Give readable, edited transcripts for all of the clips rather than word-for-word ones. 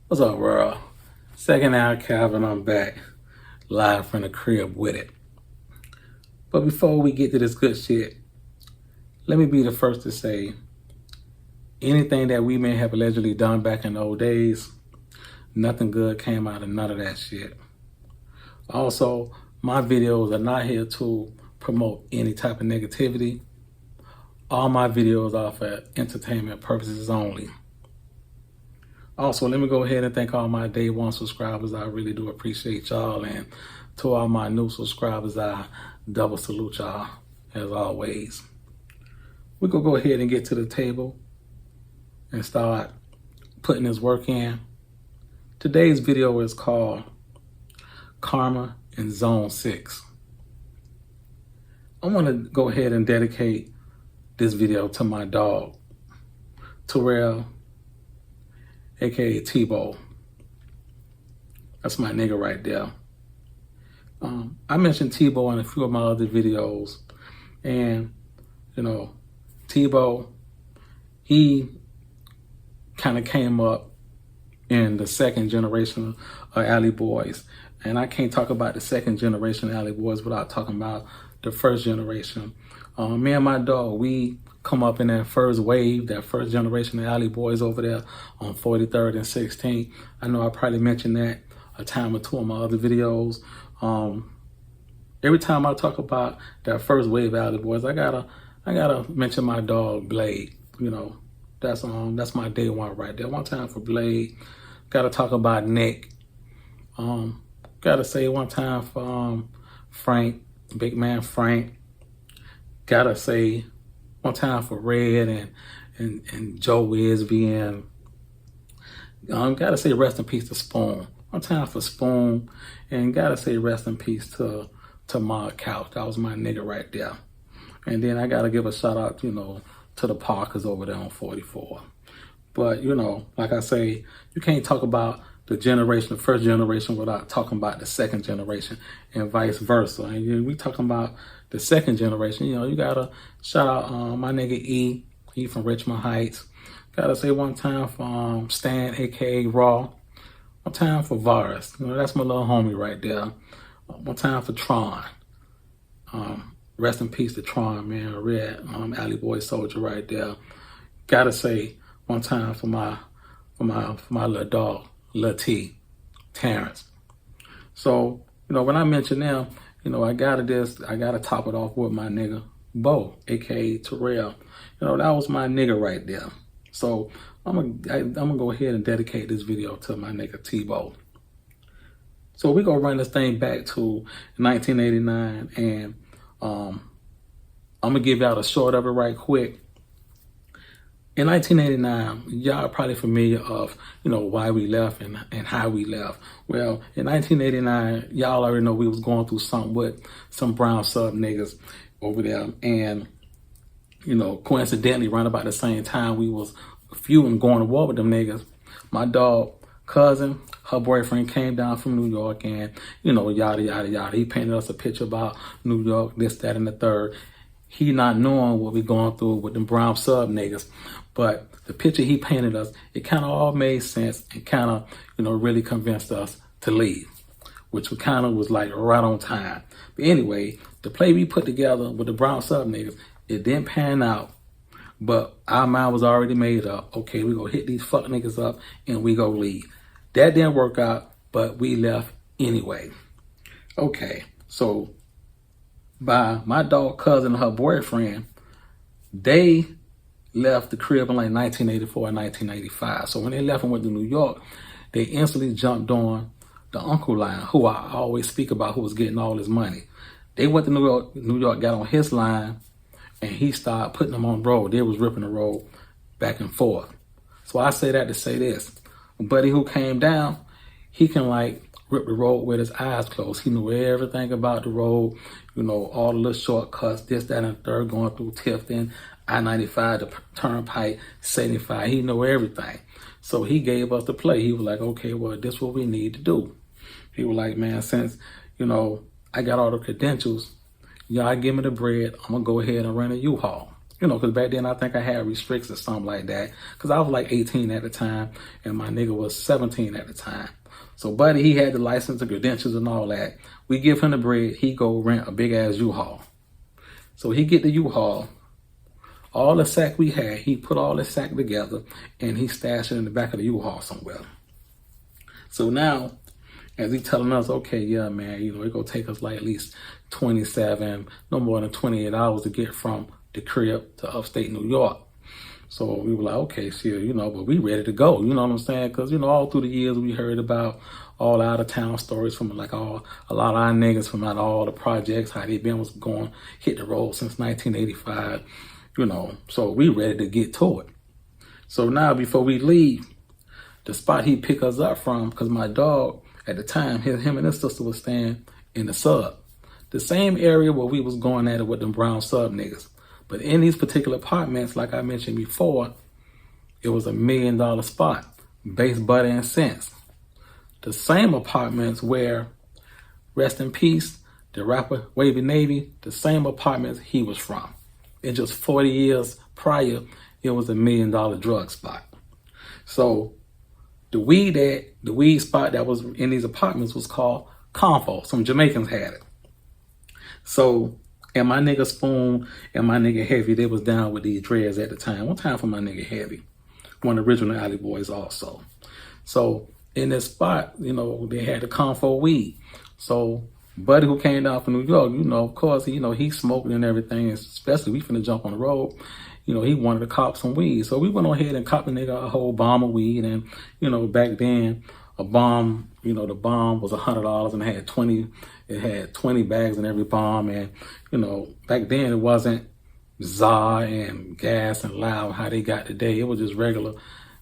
What's up, world? Second hour Calvin, I'm back live from the crib with it. But before we get to this good shit, let me be the first to say anything that we may have allegedly done back in the old days, nothing good came out of none of that shit. Also, my videos are not here to promote any type of negativity. All my videos are for entertainment purposes only. Also, let me go ahead and thank all my day one subscribers. I really do appreciate y'all. And to all my new subscribers, I double salute y'all as always. We're going to go ahead and get to the table and start putting this work in. Today's video is called Karma in Zone 6. I want to go ahead and dedicate this video to my dog, Terrell, aka Tebow. That's my nigga right there. I mentioned Tebow in a few of my other videos, and Tebow, he kind of came up in the second generation of Alley Boys, and I can't talk about the second generation Alley Boys without talking about the first generation. Me and my dog, we come up in that first wave, that first generation of Alley Boys over there on 43rd and 16th. I know I probably mentioned that a time or two in my other videos. Every time I talk about that first wave of Alley Boys, I gotta mention my dog Blade. That's my day one right there. One time for Blade. Gotta talk about Nick. Gotta say one time for Frank, big man Frank. Gotta say one time for Red and Joe Wisby, and gotta say rest in peace to Spoon. One time for Spoon, and gotta say rest in peace to Ma Couch. That was my nigga right there. And then I gotta give a shout out, to the Parkers over there on 44. But like I say, you can't talk about the first generation without talking about the second generation, and vice versa. And we talking about the second generation, you gotta shout out my nigga he from Richmond Heights. Gotta say one time for Stan, aka Raw. One time for Varus, that's my little homie right there. One time for Tron. Rest in peace to Tron, man. Red Alley Boy soldier right there. Gotta say one time for my little dog, Lil T, Terrence. So, when I mention them, I gotta top it off with my nigga, Bo, aka Terrell. That was my nigga right there. So I'm gonna go ahead and dedicate this video to my nigga Tebow. So we gonna run this thing back to 1989, and I'm gonna give y'all a short of it right quick. In 1989, y'all are probably familiar of, why we left and how we left. Well, in 1989, y'all already know we was going through something with some brown sub niggas over there. And, coincidentally, around about the same time we was feuding, going to war with them niggas, my dog cousin, her boyfriend came down from New York, and, yada, yada, yada. He painted us a picture about New York, this, that, and the third. He not knowing what we going through with them brown sub niggas. But the picture he painted us, it kind of all made sense and kind of, really convinced us to leave, which kind of was like right on time. But anyway, the play we put together with the brown sub niggas, it didn't pan out, but our mind was already made up. Okay, we gonna hit these fuck niggas up and we go leave. That didn't work out, but we left anyway. Okay, so by my dog cousin and her boyfriend, they left the crib in like 1984 and 1985. So when they left and went to New York, they instantly jumped on the uncle line, who I always speak about, who was getting all his money. They went to New York, got on his line, and he started putting them on the road. They was ripping the road back and forth. So I say that to say this. A buddy who came down, he can rip the road with his eyes closed. He knew everything about the road, all the little shortcuts, this, that, and the third, going through Tifton, I-95, the Turnpike, 75. He knew everything. So he gave us the play. He was like, okay, well, this is what we need to do. He was like, man, since, I got all the credentials, y'all give me the bread, I'm going to go ahead and rent a U-Haul. Because back then I think I had restrictions or something like that. Because I was like 18 at the time, and my nigga was 17 at the time. So Buddy, he had the license, the credentials, and all that. We give him the bread, he go rent a big ass U-Haul. So he get the U-Haul. All the sack we had, he put all the sack together, and he stashed it in the back of the U-Haul somewhere. So now, as he telling us, okay, yeah, man, it gonna take us like at least 27, no more than 28 hours to get from the crib to upstate New York. So we were like, okay, shit, but we ready to go. You know what I'm saying? Because, all through the years we heard about all out of town stories from like a lot of our niggas from out all the projects, how they been was going, hit the road since 1985, so we ready to get to it. So now before we leave, the spot he pick us up from, because my dog at the time, him and his sister was staying in the sub. The same area where we was going at it with them brown sub niggas. But in these particular apartments, like I mentioned before, it was $1 million spot, base butter and cents. The same apartments where, rest in peace, the rapper Wavy Navy, the same apartments he was from. In just 40 years prior, it was $1 million drug spot. So the weed spot that was in these apartments was called Confo. Some Jamaicans had it. So, and my nigga Spoon and my nigga Heavy, they was down with these dreads at the time. One time for my nigga Heavy, one of the original Alley Boys also. So in this spot, they had the Confo weed. So Buddy, who came down from New York, of course, he smoked and everything, especially we finna jump on the road. He wanted to cop some weed. So we went on ahead and copped the nigga a whole bomb of weed. And, back then, a bomb, the bomb was $100 and it had 20 bags in every bomb. And, back then it wasn't Czar and gas and loud how they got today. It was just regular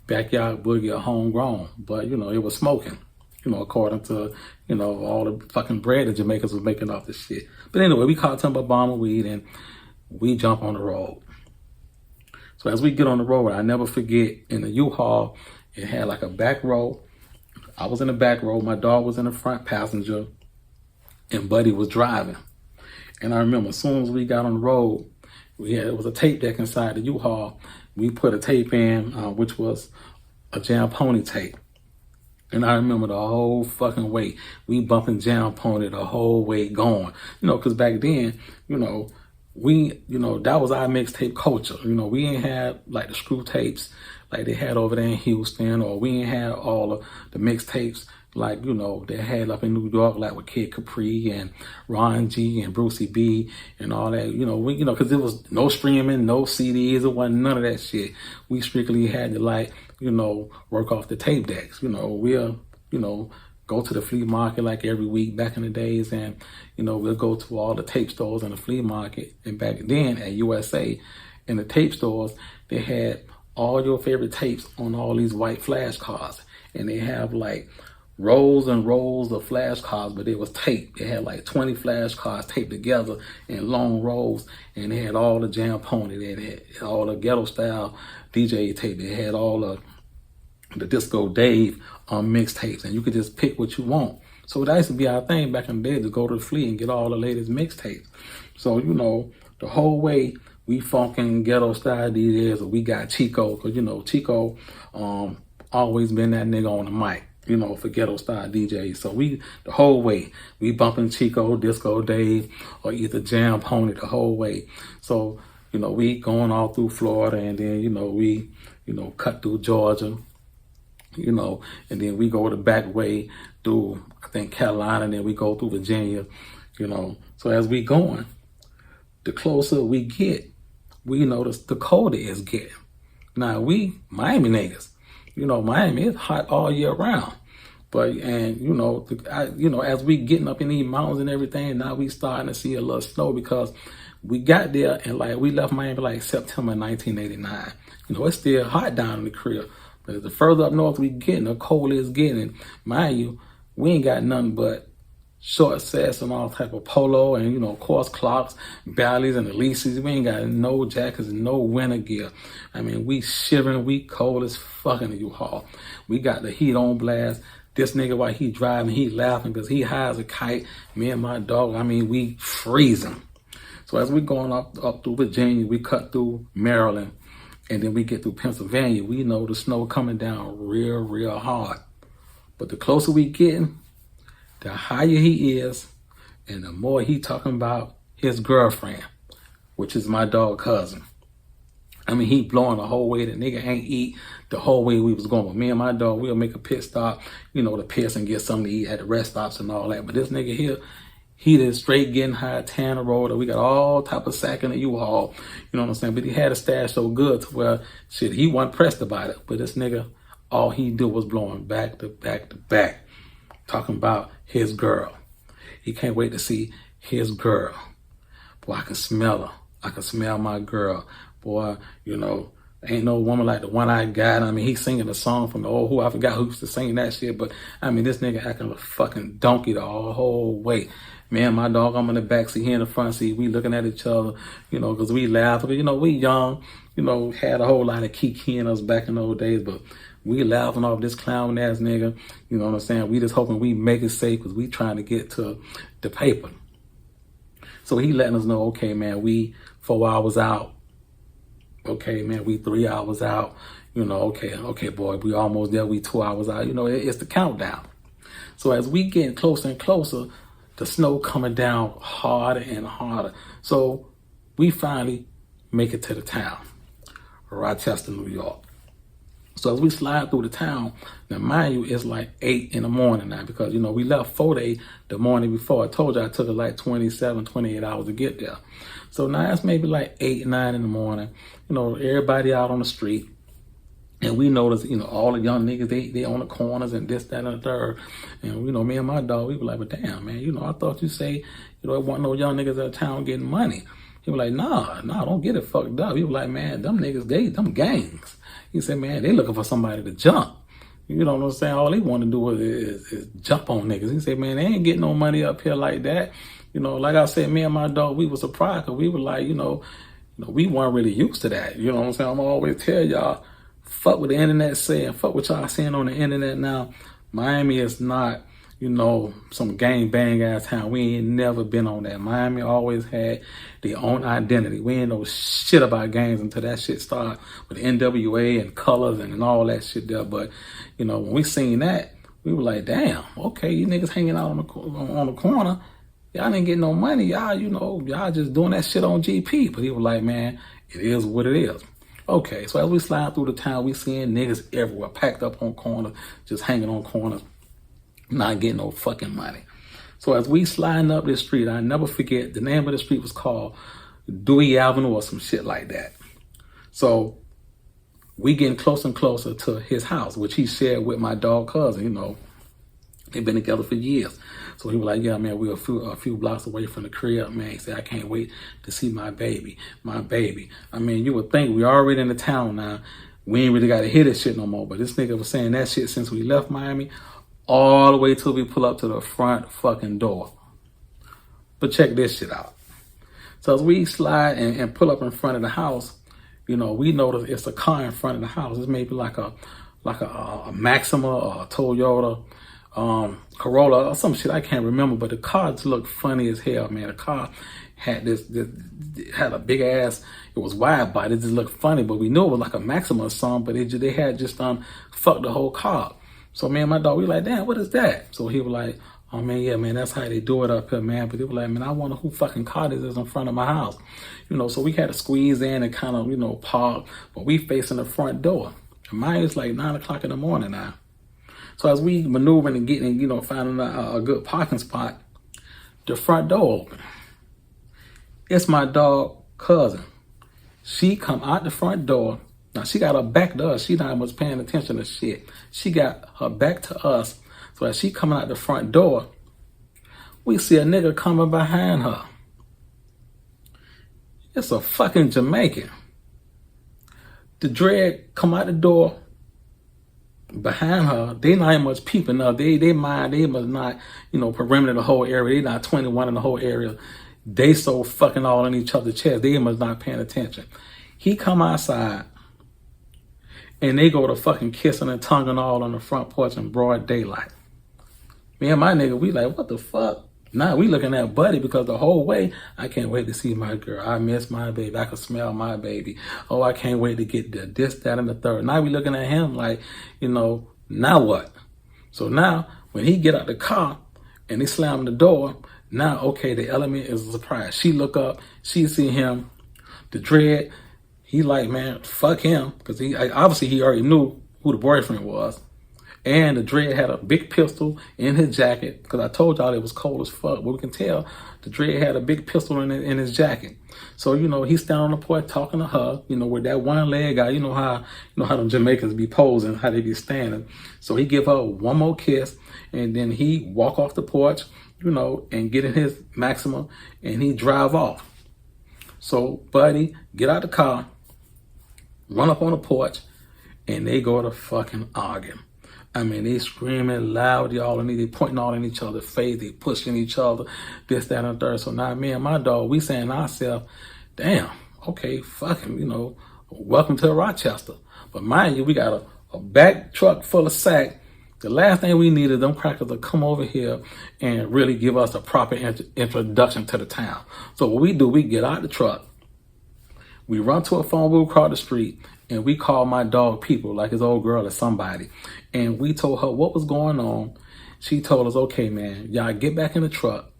backyard boogie or homegrown. But, it was smoking, according to, all the fucking bread that Jamaicans was making off this shit. But anyway, we caught him a bomb of weed and we jump on the road. So as we get on the road, I never forget, in the U-Haul, it had like a back row. I was in the back row, my dog was in the front passenger, and Buddy was driving. And I remember as soon as we got on the road, it was a tape deck inside the U-Haul. We put a tape in, which was a Jam Pony tape. And I remember the whole fucking way, we bumping Jam Pony the whole way going. Because back then, that was our mixtape culture. We ain't had like the screw tapes like they had over there in Houston, or we ain't had all of the mixtapes like, they had up in New York, like with Kid Capri and Ron G and Brucey B and all that, because there was no streaming, no CDs, it wasn't none of that shit. We strictly had to work off the tape decks. We'll, go to the flea market like every week back in the days, and we'll go to all the tape stores in the flea market. And back then at USA, in the tape stores, they had all your favorite tapes on all these white flash cards, and they have like rows and rows of flash cards, but it was taped. They had like 20 flash cards taped together in long rows, and they had all the Jam Pony, they had all the ghetto style DJ tape, they had all the Disco Dave mixtapes, and you could just pick what you want. So that used to be our thing back in the day, to go to the flea and get all the latest mixtapes. So, the whole way we funkin' ghetto style DJs, or we got Chico, because, Chico always been that nigga on the mic, for ghetto style DJs. So the whole way, we bumping Chico, Disco Dave, or either Jam Pony the whole way. So, we going all through Florida, and then, we, cut through Georgia, and then we go the back way through, I think, Carolina, and then we go through Virginia, So as we going, the closer we get, we notice the colder it's getting. Now we Miami niggas, Miami is hot all year round. But, as we getting up in these mountains and everything, now we starting to see a little snow, because we got there and we left Miami like September 1989. It's still hot down in the crib. But the further up north we getting, the colder it's getting. Mind you, we ain't got nothing but short sets and all type of polo and, of course, clocks, Bally's and Elises. We ain't got no jackets and no winter gear. I mean, we shivering, we cold as fucking in U-Haul. We got the heat on blast. This nigga, while he driving, he laughing because he high as a kite. Me and my dog, we freezing. So as we going up through Virginia, we cut through Maryland, and then we get through Pennsylvania. We know the snow coming down real hard. But the closer we getting, the higher he is, and the more he talking about his girlfriend, which is my dog cousin. I mean, he blowing the whole way. The nigga ain't eat the whole way we was going. But me and my dog, we'll make a pit stop, to piss and get something to eat at the rest stops and all that. But this nigga here, he just straight getting high, Tanner Road. We got all type of sack in the U-Haul. You know what I'm saying? But he had a stash so good to where, shit, he wasn't pressed about it. But this nigga, all he do was blowing back to back to back, talking about his girl. He can't wait to see his girl. Boy, I can smell her. I can smell my girl. Boy, ain't no woman like the one I got. I mean, he's singing a song from the old I forgot who used to sing that shit. But, I mean, this nigga acting like a fucking donkey the whole way. Man, my dog, I'm in the back seat, he in the front seat. We looking at each other, because we laugh. We young, had a whole lot of kiki in us back in those days. But we laughing off this clown ass nigga. You know what I'm saying? We just hoping we make it safe because we trying to get to the paper. So he letting us know, okay, man, we 4 hours out. Okay, man, we 3 hours out. Okay, boy, we almost there. We 2 hours out. It's the countdown. So as we getting closer and closer, the snow coming down harder and harder. So we finally make it to the town, Rochester, New York. So as we slide through the town, now mind you, it's like 8 in the morning now because, we left 4 to 8 the morning before. I told you I took it like 27, 28 hours to get there. So now it's maybe like 8, 9 in the morning. Everybody out on the street. And we notice, all the young niggas, they on the corners and this, that, and the third. And, me and my dog, we were like, but damn, man, I thought you say, there wasn't no young niggas in town getting money. He was like, nah, don't get it fucked up. He was like, man, them niggas, them gangs. He said, man, they looking for somebody to jump. You know what I'm saying? All they want to do is jump on niggas. He said, man, they ain't getting no money up here like that. Like I said, me and my dog, we were surprised because we were like, we weren't really used to that. You know what I'm saying? I'm always tell y'all, fuck what the internet saying, fuck what y'all seeing on the internet now. Miami is not, some gang bang ass town. We ain't never been on that. Miami always had their own identity. We ain't know shit about gangs until that shit started with NWA and colors and all that shit there. But, when we seen that, we were like, damn, okay, you niggas hanging out on the corner. Y'all didn't get no money. Y'all, y'all just doing that shit on GP. But he was like, man, it is what it is. Okay, so as we slide through the town, we seeing niggas everywhere, packed up on corners, just hanging on corners, not getting no fucking money. So as we sliding up this street, I never forget, the name of the street was called Dewey Avenue or some shit like that. So we getting closer and closer to his house, which he shared with my dog cousin, They've been together for years. So he was like, yeah, man, we're a few blocks away from the crib, man. He said, I can't wait to see my baby. I mean, you would think we already in the town now. We ain't really got to hear this shit no more. But this nigga was saying that shit since we left Miami all the way till we pull up to the front fucking door. But check this shit out. So as we slide and pull up in front of the house, we notice it's a car in front of the house. It's maybe like a Maxima or a Toyota, Corolla or some shit. I can't remember, but the car just looked funny as hell, man. The car had had a big ass. It was wide body. It just looked funny, but we knew it was like a Maxima or something. But they had just fucked the whole car. So me and my dog, we like, damn, what is that? So he was like, oh man, yeah, man, that's how they do it up here, man. But they were like, man, I wonder who fucking car this is in front of my house. So we had to squeeze in and kind of, park, but we facing the front door. And mine is like 9 o'clock in the morning now. So as we maneuvering and getting, finding a good parking spot, the front door open. It's my dog cousin. She come out the front door. Now she got her back to us. She not much paying attention to shit. She got her back to us. So as she coming out the front door, we see a nigga coming behind her. It's a fucking Jamaican. The dread come out the door behind her. They not even much peeping up. They must not, perimeter the whole area. They not 21 in the whole area. They so fucking all in each other's chest. They must not paying attention. He come outside and they go to fucking kissing and tonguing all on the front porch in broad daylight. Me and my nigga, we like, what the fuck? Now we looking at Buddy because the whole way, I can't wait to see my girl. I miss my baby. I can smell my baby. Oh, I can't wait to get there. This, that, and the third. Now we looking at him like, now what? So now when he get out the car and he slam the door, now, okay, the element is a surprise. She look up, she see him, the dread. He like, man, fuck him. Because obviously he already knew who the boyfriend was. And the dread had a big pistol in his jacket, because I told y'all it was cold as fuck. But we can tell the dread had a big pistol in his jacket. So, he's standing on the porch talking to her, with that one leg out. How them Jamaicans be posing, how they be standing. So he give her one more kiss, and then he walk off the porch, and get in his Maxima, and he drive off. So Buddy get out the car, run up on the porch, and they go to fucking arguing. I mean, they screaming loud, y'all, and they pointing all in each other's face, they pushing each other, this, that, and the third. So now me and my dog, we saying to ourselves, damn, okay, fucking, welcome to Rochester. But mind you, we got a back truck full of sack. The last thing we need is them crackers to come over here and really give us a proper introduction to the town. So what we do, we get out the truck, we run to a phone booth across the street, and we call my dog people, like his old girl or somebody. And we told her what was going on. She told us, okay, man, y'all get back in the truck.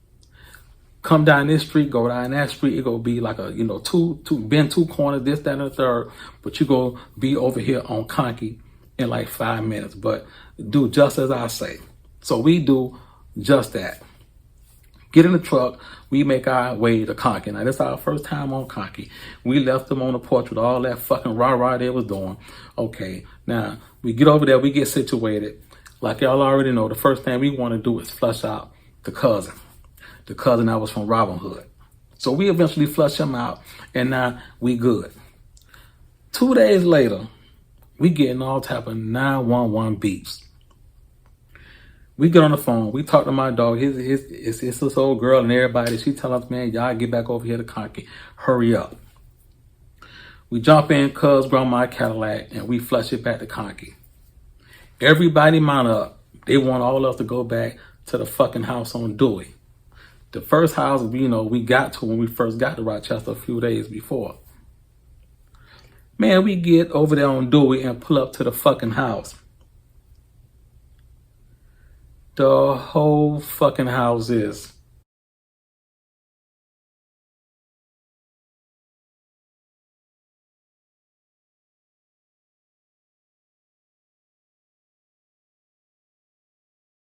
Come down this street, go down that street. It gonna be like a, bend two corners, this, that, and the third. But you gonna be over here on Conkey in like 5 minutes. But do just as I say. So we do just that. Get in the truck, we make our way to Conkey. Now, this is our first time on Conkey. We left them on the porch with all that fucking rah-rah they was doing. Okay, now, we get over there, we get situated. Like y'all already know, the first thing we want to do is flush out the cousin. The cousin that was from Robin Hood. So we eventually flush him out, and now we good. 2 days later, we getting all type of 911 beeps. We get on the phone. We talk to my dog. It's this old girl and everybody. She tell us, man, y'all get back over here to Conkey. Hurry up. We jump in cuz grandma Cadillac and we flush it back to Conkey. Everybody mount up. They want all of us to go back to the fucking house on Dewey. The first house, we got to when we first got to Rochester a few days before. Man, we get over there on Dewey and pull up to the fucking house. The whole fucking house is